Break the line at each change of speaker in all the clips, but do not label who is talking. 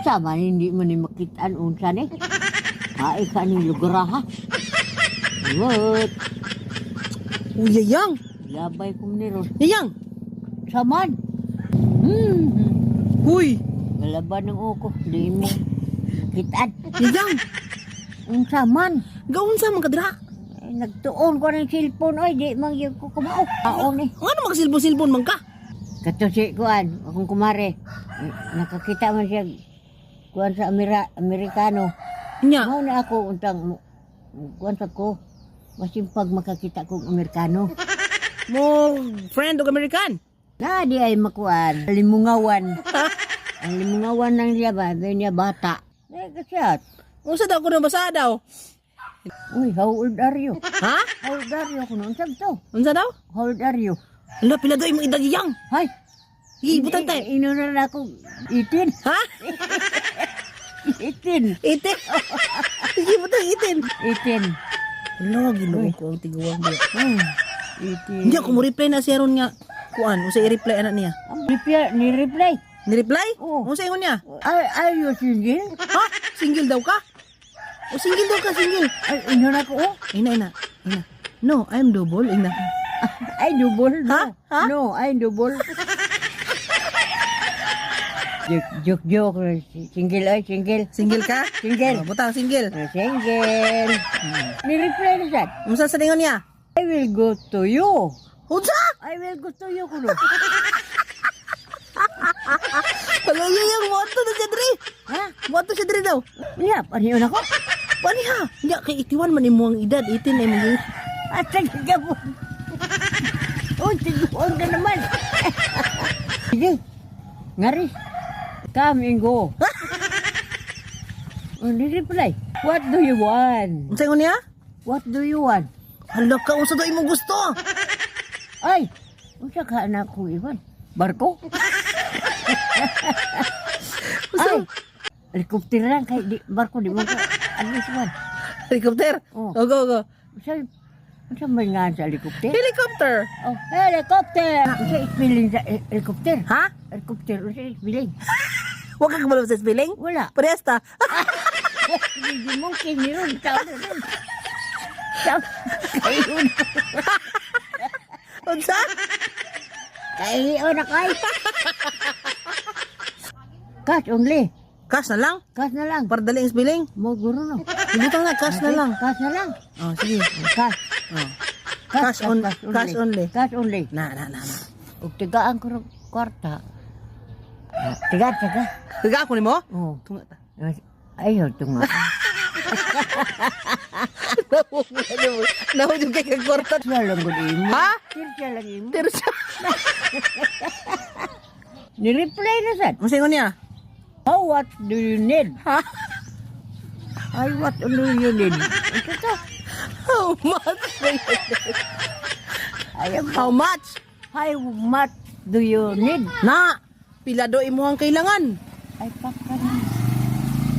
Unsa man hindi man ni makitaan unsa ni. Ay ka ni lugar ha. What?
Yayang.
Labay ko ni ron.
Yayang.
Saman.
Huy.
Galaban ng uko. Di mo makitaan.
Yayang.
Unsa man.
Gaun sa mga kadra.
Ay, nagtuon ko ng cellphone. Ay, di man yung ko kumao. Taon eh.
Ano magasilbon-silbon man ka?
Kato si Kuan, akong kumare. Nakakita man siya Kuan sa Amerikano.
Nya.
Mao na ako untang Kuan sa ko. Masimpag makakita kong Amerikano.
Mo friend og American.
Na di ay makuan. Limungawan. Ang limungawan ng niya ba? Ganyan niya bata. Eh, kasyat.
Unsa daw ko nabasa daw?
Uy, how old are you?
Ha?
How old are you? Kung unsa to?
Unsa daw?
How old are you?
Ala pila daw imong edad Yayang.
Hay!
Ibutan tay.
Inuna na ako 18.
Ha?
18.
18. Sige mo tayo 18.
18.
Ano, ginoo ko ang tiguang niya.
18.
Hindi ako mo reply na siya ron nga. Kuan, unsa i-reply anak niya?
Ni-reply.
Ni-reply?
Oo.
Unsa ingon niya?
Are you single?
Ha? Single daw ka? O single daw ka, single.
Ay, inuna ko, oh.
Ina. No, I'm double, ina.
Ay, double. No.
Ha? Ha?
No, ay, double. Joke. Single, ay, single.
Single ka?
Single.
Oh, butang single.
Single. Ni-reply na siya.
Unsa sa ningon niya?
I will go to you.
Unsa?
I will go to you, kuno.
Hello, Yayang, mo ato na siya diri.
Ha?
Mo ato siya diri daw.
Niya, paniyon ako.
Pani ha? Hindi, kay 81 man imo ang edad, 18 na imo.
At nagagabon. Oh, tiguan ka naman. Sige. Ngari. Come and go. Ni-reply. What do you want?
Unsa ingon niya?
What do you want?
Hala ka, unsa daw imo gusto?
Ay, unsa ka anak ko iwan? Barko? Ay, helikopter lang kay di barko di mo ko. Ano man?
Helicopter?
Oh.
Go.
Unsa man nga sa helikopter?
Helicopter.
Oh, helicopter. Unsa spelling sa helikopter?
Ha?
Helikopter, unsa spelling?
Huwag ka kabalo sa spelling?
Wala.
Presta.
Hindi mo kinirun. Tao na rin. Kayo na.
Unsa?
Kayo na kay. Cash only.
Cash na lang?
Cash na lang.
Para dali ang spelling?
Mo guro no.
Ibutang na, cash na lang.
Cash na lang.
Oh, sige.
Cash.
Oh. Cash only.
Cash only.
Na.
Ug tigaan ko ng kwarta. Tiga.
Tiga ako ni mo?
Oh.
Tunga ta.
Ayaw tunga.
Naho juga kay kwarta.
Siya lang gud imo.
Ha?
Siya lang imo.
Pero siya.
Ni-reply na sad.
Unsa ingon niya?
How what do you need?
Ha?
Ay, what do you need? Ito to.
How much? How much?
How much do you need?
Na, pila daw imo ang kailangan?
Ay, pakan.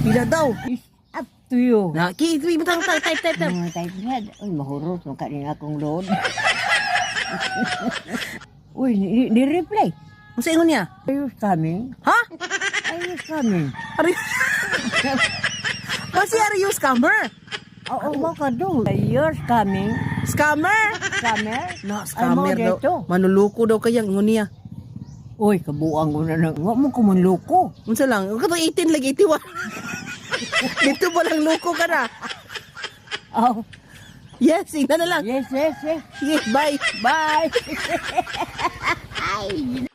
Pila daw?
It's up to you.
Na, ibutang type.
Mga type na. Uy, mahurot. Makanin akong load. Uy, ni-reply.
Unsa ingon niya?
Are you coming?
Ha?
Are you coming?
Kasi are you scammer?
Oo, mo ka do. You're coming.
Scammer?
Scammer?
Na,
Ay,
scammer
mo
daw.
dito.
Manuluko daw kayang ingon niya.
Uy, kabuang ko na lang. Huwag mo kumanloko.
Unsa lang? Kato 18 lagi 81. Dito ba lang luko ka na?
Oh,
Yes, ina na lang.
yes.
Yes, bye.
Bye. Ay,